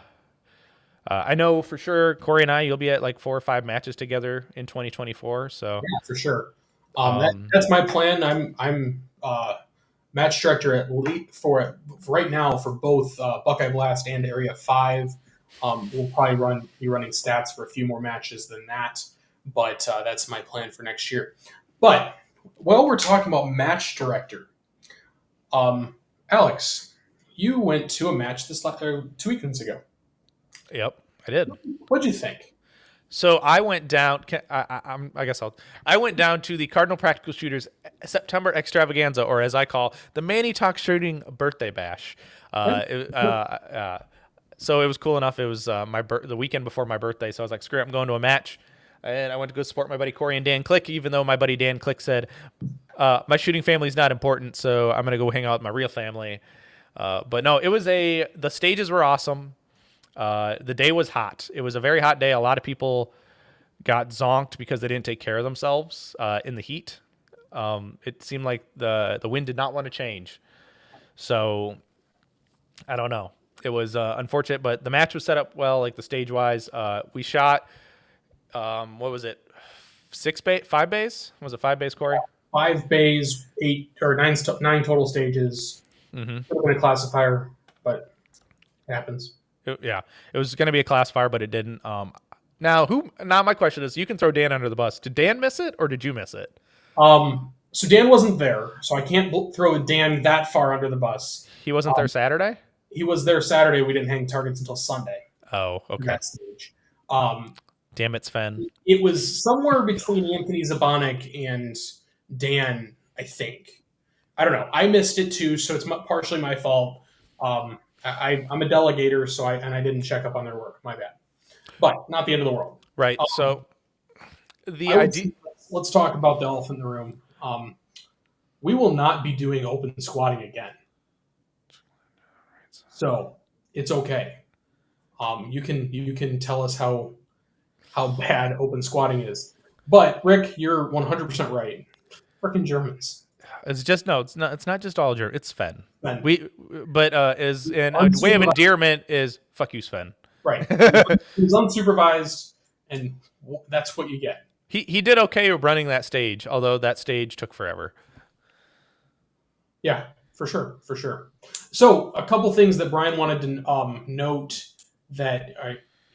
Speaker 1: I know for sure, Khory and I, you'll be at like 4 or 5 matches together in 2024. So
Speaker 2: yeah, for sure. That's my plan. I'm match director at least for right now for both Buckeye Blast and Area 5. We'll probably be running stats for a few more matches than that, but that's my plan for next year. But while we're talking about match director, Alex, you went to a match 2 weekends ago.
Speaker 1: Yep, I did.
Speaker 2: What'd you think?
Speaker 1: So I went down. I went down to the Cardinal Practical Shooters September Extravaganza, or as I call the Manny Talk Shooting Birthday Bash. So it was cool enough. It was the weekend before my birthday, so I was like, screw it, I'm going to a match. And I went to go support my buddy Khory and Dan Click, even though my buddy Dan Click said, my shooting family is not important, so I'm going to go hang out with my real family. But no, the stages were awesome. The day was hot. It was a very hot day. A lot of people got zonked because they didn't take care of themselves in the heat. It seemed like the wind did not want to change. So I don't know. It was unfortunate, but the match was set up well, like the stage wise. We shot, what was it? 5 bays? Was it 5 bays, Khory?
Speaker 2: 5 bays, 8 or 9 total stages. Mm-hmm. A classifier, but it happens.
Speaker 1: It was going to be a classifier, but it didn't. Now my question is, you can throw Dan under the bus. Did Dan miss it, or did you miss it?
Speaker 2: So Dan wasn't there, so I can't throw Dan that far under the bus.
Speaker 1: He wasn't there Saturday?
Speaker 2: He was there Saturday. We didn't hang targets until Sunday.
Speaker 1: Oh, okay.
Speaker 2: That stage.
Speaker 1: Damn it, Sven. It
Speaker 2: was somewhere between Anthony Zabonik and Dan, I think. I don't know. I missed it too, so it's partially my fault. I'm a delegator, so I didn't check up on their work. My bad. But not the end of the world.
Speaker 1: Right. So the idea.
Speaker 2: Let's talk about the elephant in the room. We will not be doing open squatting again. So it's okay. You can tell us how bad open squatting is. But Rick, you're 100% right. Freaking Germans.
Speaker 1: It's not just all German. It's Sven. As in a way of endearment is fuck you, Sven.
Speaker 2: Right. He's unsupervised, and that's what you get.
Speaker 1: He did okay running that stage, although that stage took forever.
Speaker 2: Yeah, for sure. So a couple things that Brian wanted to note that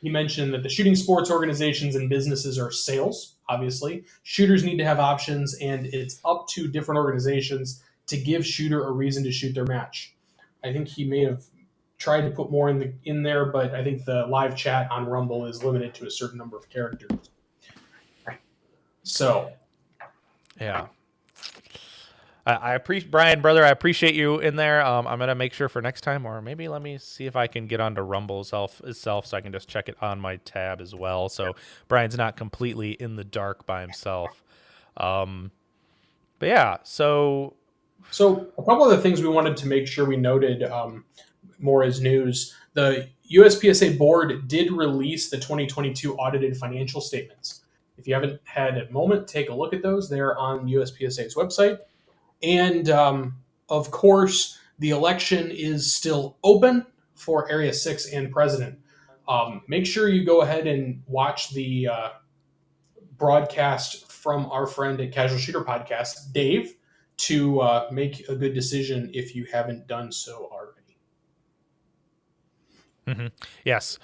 Speaker 2: he mentioned that the shooting sports organizations and businesses are sales. Obviously, shooters need to have options, and it's up to different organizations to give shooter a reason to shoot their match. I think he may have tried to put more in there, but I think the live chat on Rumble is limited to a certain number of characters. So,
Speaker 1: yeah. I appreciate Brian, brother. I appreciate you in there. I'm gonna make sure for next time, or maybe let me see if I can get onto Rumble itself, so I can just check it on my tab as well. So Brian's not completely in the dark by himself. But yeah, so
Speaker 2: So a couple of the things we wanted to make sure we noted more as news. The USPSA board did release the 2022 audited financial statements. If you haven't had a moment, take a look at those. They're on USPSA's website. And of course, the election is still open for Area 6 and President. Make sure you go ahead and watch the broadcast from our friend at Casual Shooter Podcast, Dave, to make a good decision if you haven't done so already.
Speaker 1: yes,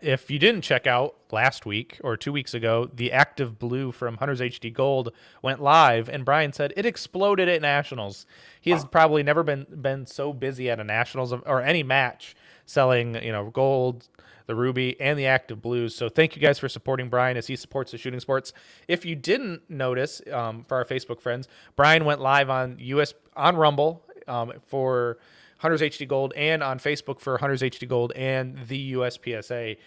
Speaker 1: if you didn't check out last week or 2 weeks ago, the Active Blue from Hunters HD Gold went live, and Brian said it exploded at Nationals. He has probably never been so busy at a Nationals or any match selling, gold, the Ruby, and the Active Blues. So thank you guys for supporting Brian as he supports the shooting sports. If you didn't notice, for our Facebook friends, Brian went live on Rumble for Hunters HD Gold and on Facebook for Hunters HD Gold and the USPSA,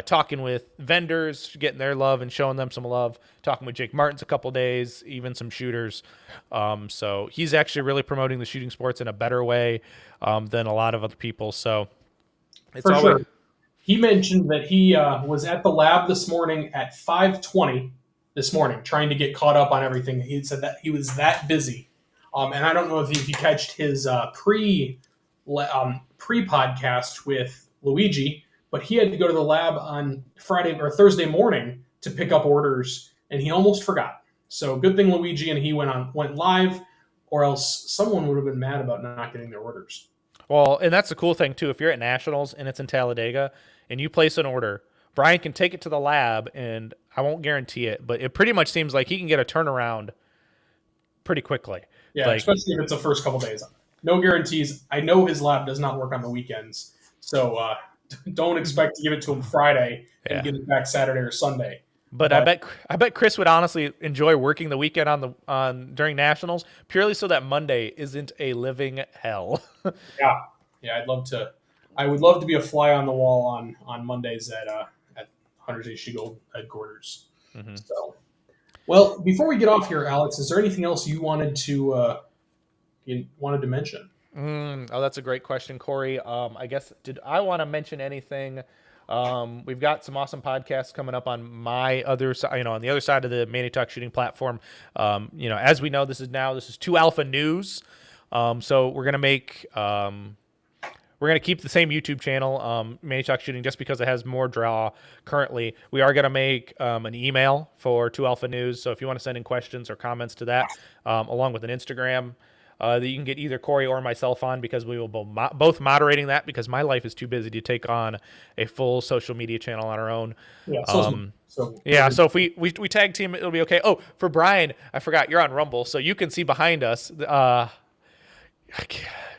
Speaker 1: talking with vendors, getting their love and showing them some love, talking with Jake Martins a couple days, even some shooters. So he's actually really promoting the shooting sports in a better way than a lot of other people. So it's
Speaker 2: For
Speaker 1: always...
Speaker 2: sure. He mentioned that he was at the lab this morning at 5:20 this morning, trying to get caught up on everything. He said that he was that busy. And I don't know if you catched his pre-podcast with Luigi, but he had to go to the lab on Friday or Thursday morning to pick up orders, and he almost forgot. So good thing Luigi and he went live, or else someone would have been mad about not getting their orders.
Speaker 1: Well, and that's the cool thing too. If you're at Nationals and it's in Talladega and you place an order, Brian can take it to the lab, and I won't guarantee it, but it pretty much seems like he can get a turnaround pretty quickly.
Speaker 2: Yeah, especially if it's the first couple days. No guarantees. I know his lab does not work on the weekends, so don't expect to give it to him Friday and get it back Saturday or Sunday.
Speaker 1: But I bet Chris would honestly enjoy working the weekend on during Nationals purely so that Monday isn't a living hell.
Speaker 2: Yeah, I'd love to. I would love to be a fly on the wall on Mondays at Hunters HD Gold headquarters. Mm-hmm. So, well, before we get off here, Alex, is there anything else you wanted to mention?
Speaker 1: Oh, that's a great question, Corey. I guess, did I want to mention anything? We've got some awesome podcasts coming up on my other side, on the other side of the Manny Talk shooting platform. As we know, this is 2 Alpha News. So we're going to keep the same YouTube channel, Manny Talk Shooting, just because it has more draw currently. We are going to make an email for 2 Alpha News. So if you want to send in questions or comments to that, along with an Instagram, that you can get either Corey or myself on, because we will both moderating that, because my life is too busy to take on a full social media channel on our own.
Speaker 2: Yeah,
Speaker 1: so if we tag team, it'll be okay. Oh, for Brian, I forgot, you're on Rumble, so you can see behind us.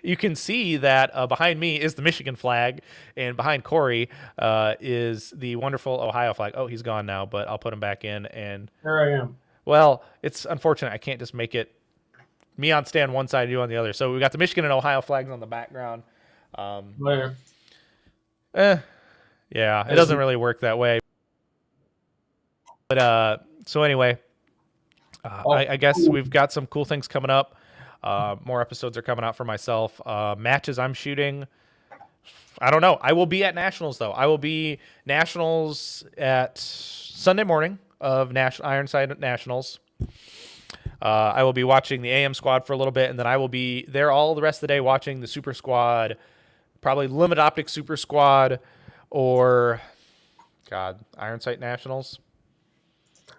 Speaker 1: You can see that behind me is the Michigan flag, and behind Corey is the wonderful Ohio flag. Oh, he's gone now, but I'll put him back in. And
Speaker 2: there I am.
Speaker 1: Well, it's unfortunate I can't just make it me on stand one side, you on the other. So we got the Michigan and Ohio flags on the background. Yeah, it doesn't really work that way. But so anyway, I guess we've got some cool things coming up. More episodes are coming out for myself. Matches I'm shooting, I don't know. I will be at Nationals, though. I will be Nationals at Sunday morning of Ironside Nationals. I will be watching the AM squad for a little bit, and then I will be there all the rest of the day watching the Super Squad, probably Limited Optic Super Squad, or, Iron Sight Nationals.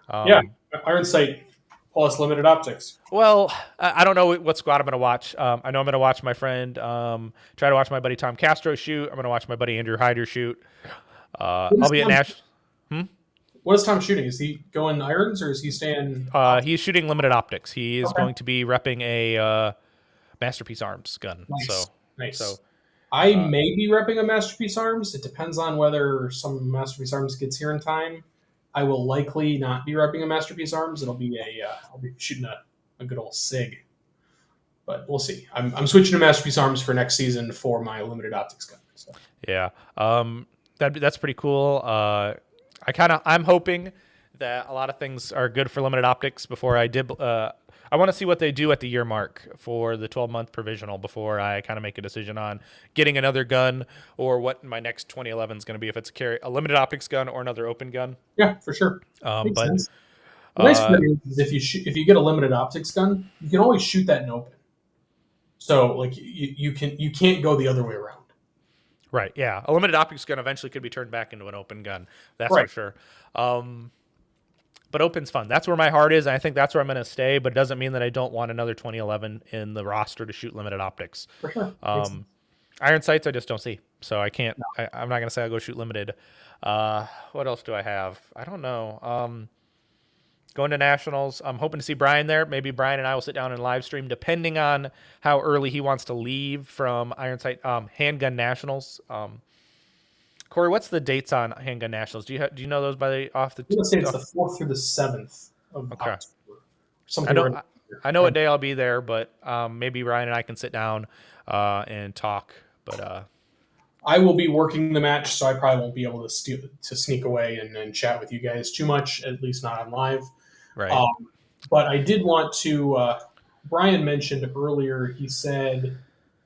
Speaker 2: Iron Sight plus Limited Optics.
Speaker 1: Well, I don't know what squad I'm going to watch. I know I'm going to watch my friend, try to watch my buddy Tom Castro shoot. I'm going to watch my buddy Andrew Hyder shoot. I'll be at Nash.
Speaker 2: What is Tom shooting? Is he going irons, or is he staying?
Speaker 1: He's shooting Limited Optics. He is going to be repping a Masterpiece Arms gun.
Speaker 2: Nice.
Speaker 1: So
Speaker 2: I may be repping a Masterpiece Arms. It depends on whether some Masterpiece Arms gets here in time. I will likely not be repping a Masterpiece Arms. I'll be shooting a good old SIG. but we'll see. I'm switching to Masterpiece Arms for next season for my limited optics gun. So.
Speaker 1: Yeah, that's pretty cool. I'm hoping that a lot of things are good for limited optics before I did. I want to see what they do at the year mark for the 12-month provisional before I kind of make a decision on getting another gun or what my next 2011 is going to be, if it's a limited optics gun or another open gun.
Speaker 2: Yeah, for sure. Makes
Speaker 1: But
Speaker 2: sense. The nice part is if you get a limited optics gun, you can always shoot that in open. So like you can't go the other way around.
Speaker 1: Right. Yeah. A limited optics gun eventually could be turned back into an open gun. That's
Speaker 2: Right.
Speaker 1: for sure. But open's fun. That's where my heart is. And I think that's where I'm going to stay. But it doesn't mean that I don't want another 2011 in the roster to shoot limited optics.
Speaker 2: For sure.
Speaker 1: Iron sights, I just don't see. So I can't. No. I'm not going to say I'll go shoot limited. What else do I have? I don't know. Going to nationals. I'm hoping to see Brian there. Maybe Brian and I will sit down and live stream, depending on how early he wants to leave from Iron Sight Handgun Nationals. Corey, what's the dates on Handgun Nationals? Do you know those off the?
Speaker 2: I'm gonna say it's the 4th through the 7th of October. Something.
Speaker 1: I know what day I'll be there, but maybe Brian and I can sit down and talk. But
Speaker 2: I will be working the match, so I probably won't be able to sneak away and chat with you guys too much, at least not on live.
Speaker 1: Right.
Speaker 2: But I did want to. Brian mentioned earlier. He said,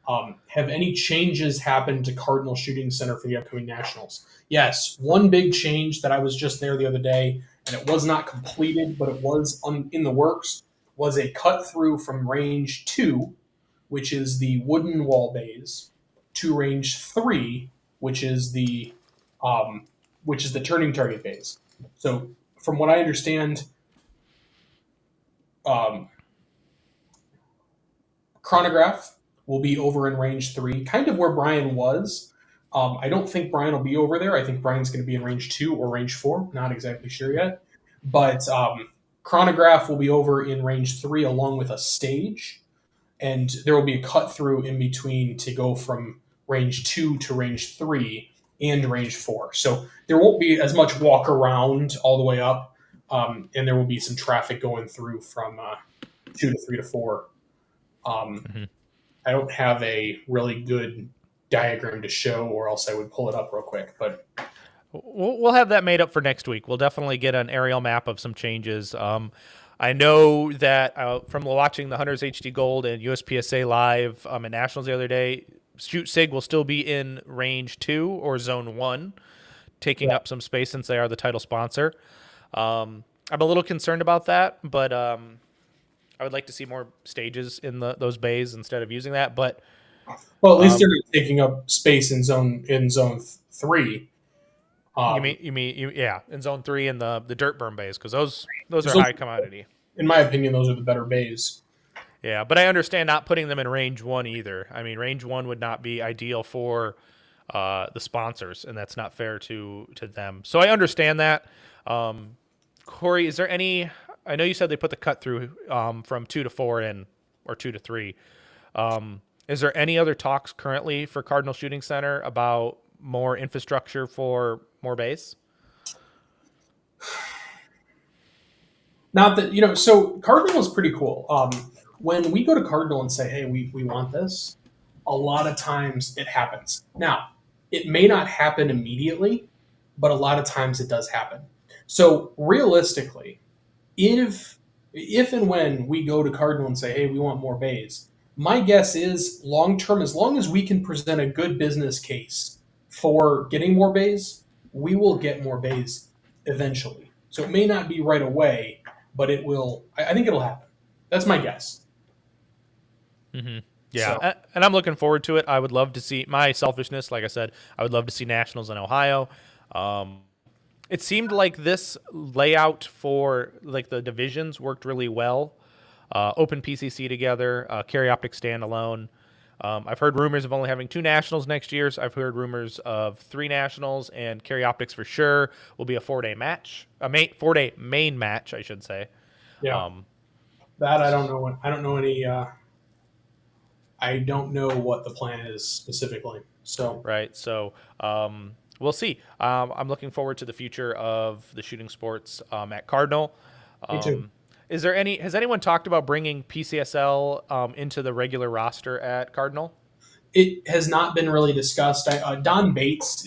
Speaker 2: "Have any changes happened to Cardinal Shooting Center for the upcoming nationals?" Yes, one big change that I was just there the other day, and it was not completed, but it was in the works. Was a cut through from range 2, which is the wooden wall bays, to range 3, which is the turning target bays. So, from what I understand, chronograph will be over in range 3, kind of where Brian was. I don't think Brian will be over there. I think Brian's going to be in range 2 or range 4. Not exactly sure yet. But chronograph will be over in range 3 along with a stage. And there will be a cut through in between to go from range 2 to range 3 and range 4. So there won't be as much walk around all the way up. And there will be some traffic going through from 2 to 3 to 4. I don't have a really good diagram to show, or else I would pull it up real quick. But
Speaker 1: we'll have that made up for next week. We'll definitely get an aerial map of some changes. I know that from watching the Hunters HD Gold and USPSA live at Nationals the other day, Shoot Sig will still be in range 2 or zone 1, taking up some space since they are the title sponsor. I'm a little concerned about that, but I would like to see more stages in those bays instead of using that. But
Speaker 2: well, at least they're not taking up space in zone 3.
Speaker 1: You mean in zone 3 in the dirt berm bays, because those are high commodity.
Speaker 2: In my opinion, those are the better bays.
Speaker 1: Yeah, but I understand not putting them in range 1 either. I mean, range 1 would not be ideal for the sponsors, and that's not fair to them. So I understand that. Corey, is there any? I know you said they put the cut through from 2 to 4 in, or 2 to 3. Is there any other talks currently for Cardinal Shooting Center about more infrastructure for more bays?
Speaker 2: Not that, so Cardinal is pretty cool. When we go to Cardinal and say, hey, we want this, a lot of times it happens. Now, it may not happen immediately, but a lot of times it does happen. So realistically, if and when we go to Cardinal and say, hey, we want more bays, my guess is long term, as long as we can present a good business case for getting more bays, we will get more bays eventually. So it may not be right away, but it will. I think it'll happen. That's my guess.
Speaker 1: Mm-hmm. Yeah, and I'm looking forward to it. I would love to see, my selfishness, like I said, I would love to see nationals in Ohio. It seemed like this layout for like the divisions worked really well. Open PCC together, Carry Optics standalone. I've heard rumors of only having 2 nationals next year. So I've heard rumors of 3 nationals, and Carry Optics for sure will be a 4-day match, a 4-day main match, I should say.
Speaker 2: Yeah. That I don't know. I don't know any. I don't know what the plan is specifically. So
Speaker 1: right. So we'll see. I'm looking forward to the future of the shooting sports at Cardinal.
Speaker 2: Me too.
Speaker 1: Has anyone talked about bringing PCSL into the regular roster at Cardinal?
Speaker 2: It has not been really discussed. Don Bates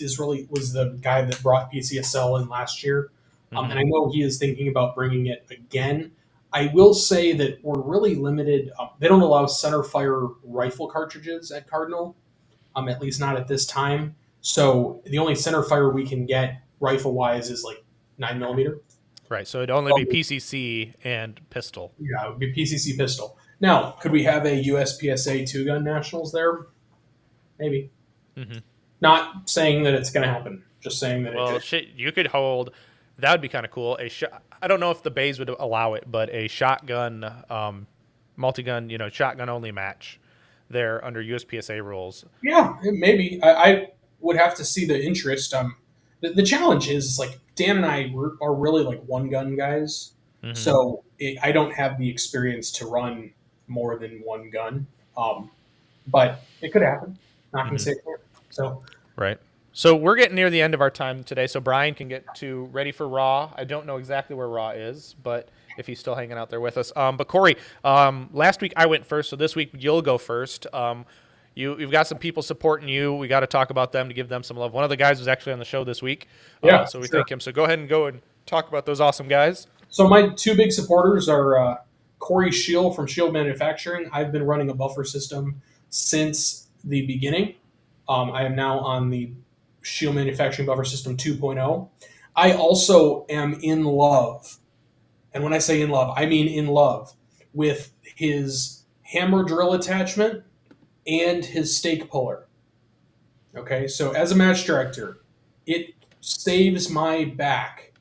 Speaker 2: was the guy that brought PCSL in last year,
Speaker 1: Mm-hmm.
Speaker 2: and I know he is thinking about bringing it again. I will say that we're really limited. They don't allow center fire rifle cartridges at Cardinal, at least not at this time. So the only center fire we can get rifle wise is like 9mm.
Speaker 1: Right, so it'd only be PCC and pistol.
Speaker 2: Yeah, it would be PCC pistol. Now, could we have a USPSA 2-gun nationals there? Maybe.
Speaker 1: Mm-hmm.
Speaker 2: Not saying that it's going to happen. Just saying that
Speaker 1: Well,
Speaker 2: it could.
Speaker 1: you could hold. That would be kind of cool. I don't know if the bays would allow it, but a shotgun, multi-gun, shotgun only match there under USPSA rules.
Speaker 2: Yeah, maybe. I would have to see the interest. The challenge is like Dan and I are really like one-gun guys.
Speaker 1: Mm-hmm.
Speaker 2: So I don't have the experience to run more than one gun. But it could happen. Not going to say it can't. So
Speaker 1: right. So we're getting near the end of our time today, so Brian can get ready for Raw. I don't know exactly where Raw is, but if he's still hanging out there with us. But Khory, last week I went first, so this week you'll go first. You've got some people supporting you. We got to talk about them to give them some love. One of the guys was actually on the show this week, so we thank him. So go ahead and talk about those awesome guys.
Speaker 2: So my two big supporters are Khory Shield from Shield Manufacturing. I've been running a buffer system since the beginning. I am now on the Shield Manufacturing Buffer System 2.0. I also am in love, and when I say in love, I mean in love, with his hammer drill attachment and his stake puller. Okay, so as a match director, it saves my back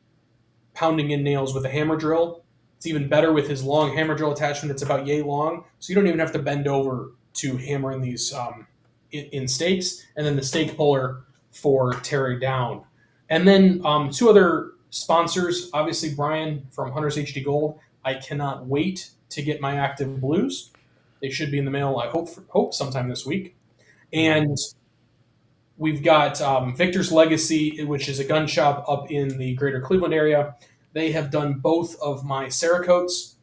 Speaker 2: pounding in nails with a hammer drill. It's even better with his long hammer drill attachment. It's about yay long, so you don't even have to bend over to hammer in these in stakes, and then the stake puller for tearing down. And then two other sponsors, obviously Brian from Hunters HD Gold. I cannot wait to get my active blues. They should be in the mail, I hope sometime this week. And we've got Victor's Legacy, which is a gun shop up in the greater Cleveland area. They have done both of my Cerakotes.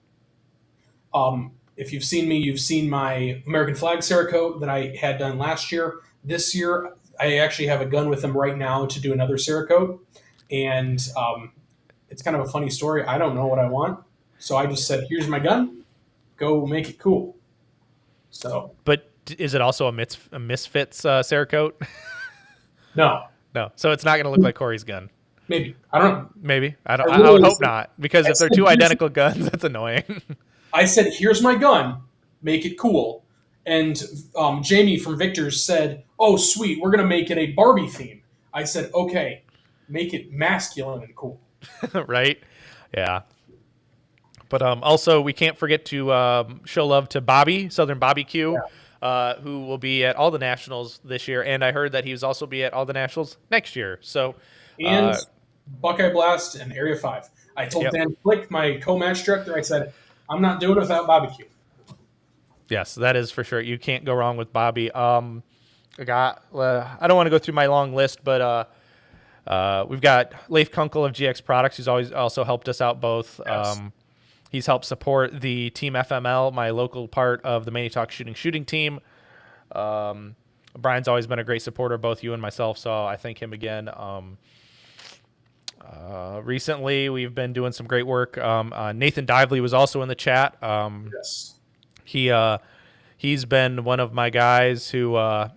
Speaker 2: If you've seen me, you've seen my American flag Cerakote that I had done last year. This year, I actually have a gun with them right now to do another Cerakote. And it's kind of a funny story. I don't know what I want. So I just said, here's my gun. Go make it cool. So,
Speaker 1: but is it also a Misfits Cerakote?
Speaker 2: No.
Speaker 1: No. So it's not going to look like Khory's gun.
Speaker 2: Maybe. I don't know.
Speaker 1: Maybe. I would hope not. Because if they're two identical guns, that's annoying.
Speaker 2: I said, here's my gun. Make it cool. And Jamie from Victor's said, oh, sweet, we're going to make it a Barbie theme. I said, okay, make it masculine and cool.
Speaker 1: Right? Yeah. But also, we can't forget to show love to Bobby, Southern Barbecue, who will be at all the Nationals this year. And I heard that he was also be at all the Nationals next year. So,
Speaker 2: and Buckeye Blast and Area 5. I told Dan Flick, my co-match director, I said, I'm not doing it without barbecue.
Speaker 1: Yes, that is for sure. You can't go wrong with Bobby. I don't want to go through my long list, but we've got Leif Kunkel of GX Products, who's always also helped us out both. Yes. He's helped support the Team FML, my local part of the Manny Talk shooting team. Brian's always been a great supporter of both you and myself, so I thank him again. Recently, we've been doing some great work. Nathan Dively was also in the chat.
Speaker 2: Yes.
Speaker 1: He's been one of my guys who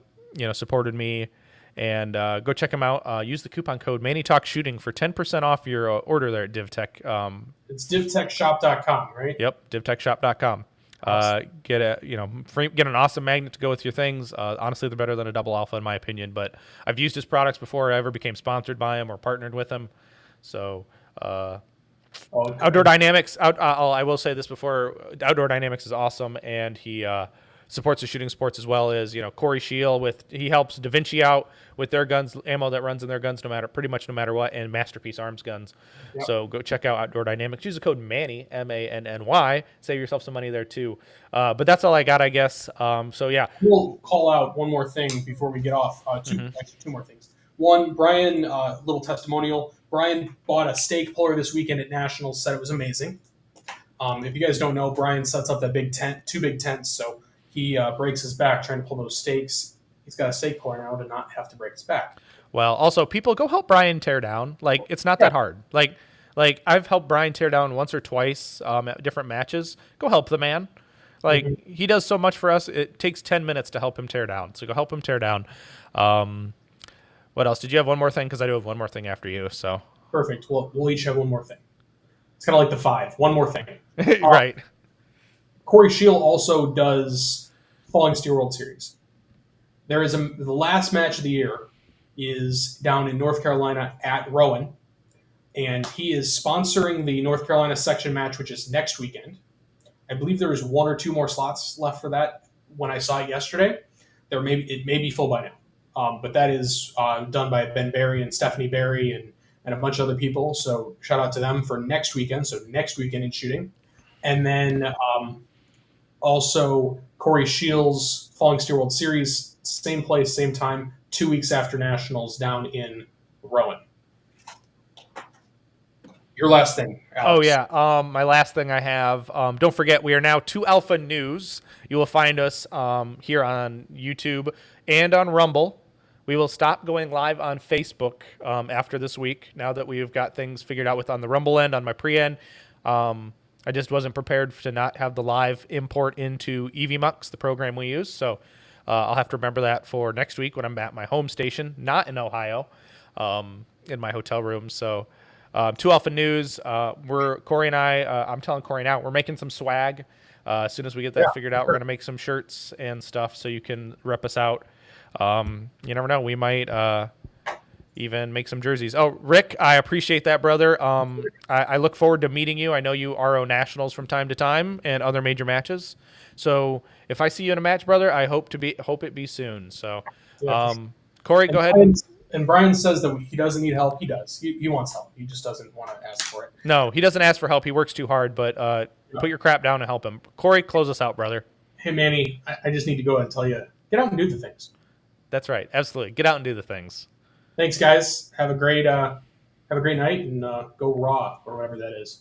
Speaker 1: supported me, and go check him out. Use the coupon code MannyTalkShooting for 10% off your order there at DivTech.
Speaker 2: It's DivTechShop.com, right?
Speaker 1: Yep, DivTechShop.com. Awesome. Get an awesome magnet to go with your things. Honestly, they're better than a double alpha in my opinion, but I've used his products before I ever became sponsored by him or partnered with him. So Outdoor Dynamics, I will say this before, Outdoor Dynamics is awesome, and he supports the shooting sports as well as, Khory Shield he helps Da Vinci out with their guns, ammo that runs in their guns pretty much no matter what, and Masterpiece Arms guns. Yep. So go check out Outdoor Dynamics. Use the code Manny, MANNY. Save yourself some money there too. But that's all I got, I guess. So yeah.
Speaker 2: We'll call out one more thing before we get off. Actually, two more things. One, Brian, little testimonial. Brian bought a stake puller this weekend at Nationals, said it was amazing. If you guys don't know, Brian sets up that big tent, 2 big tents, so he breaks his back trying to pull those stakes. He's got a stake pour now to not have to break his back.
Speaker 1: Well, also people go help Brian tear down. Like it's not that hard. Like I've helped Brian tear down once or twice at different matches. Go help the man. Like he does so much for us. It takes 10 minutes to help him tear down. So go help him tear down. What else? Did you have one more thing? Because I do have one more thing after you. So
Speaker 2: Perfect. We'll each have one more thing. It's kind of like the 5. One more thing.
Speaker 1: right.
Speaker 2: Khory Shield also does Falling Steel World Series. There is the last match of the year is down in North Carolina at Rowan, and he is sponsoring the North Carolina section match, which is next weekend. I believe there is 1 or 2 more slots left for that. When I saw it yesterday, it may be full by now, but that is done by Ben Barry and Stephanie Barry and a bunch of other people. So shout out to them for next weekend. So next weekend in shooting, and then also Khory Shield's Falling Steel World Series, same place, same time, 2 weeks after Nationals down in Rowan. Your last thing, Alex.
Speaker 1: Oh, yeah. My last thing I have, don't forget, we are now 2 Alpha News. You will find us here on YouTube and on Rumble. We will stop going live on Facebook after this week, now that we've got things figured out with on the Rumble end, on my pre-end. I just wasn't prepared to not have the live import into EVMux, the program we use. So I'll have to remember that for next week when I'm at my home station, not in Ohio, in my hotel room. So 2 Alpha News, Khory and I'm telling Khory now, we're making some swag. As soon as we get that figured out, we're going to make some shirts and stuff so you can rep us out. You never know. We might even make some jerseys. Oh, Rick, I appreciate that, brother. I look forward to meeting you. I know you RO Nationals from time to time and other major matches. So if I see you in a match, brother, I hope it be soon. So, Khory, go ahead.
Speaker 2: And Brian says that he doesn't need help. He does. He wants help. He just doesn't want to ask for it.
Speaker 1: No, he doesn't ask for help. He works too hard, but put your crap down and help him. Khory, close us out, brother.
Speaker 2: Hey, Manny, I just need to go and tell you, get out and do the things.
Speaker 1: That's right. Absolutely. Get out and do the things.
Speaker 2: Thanks, guys. Have a great night, and go raw or whatever that is.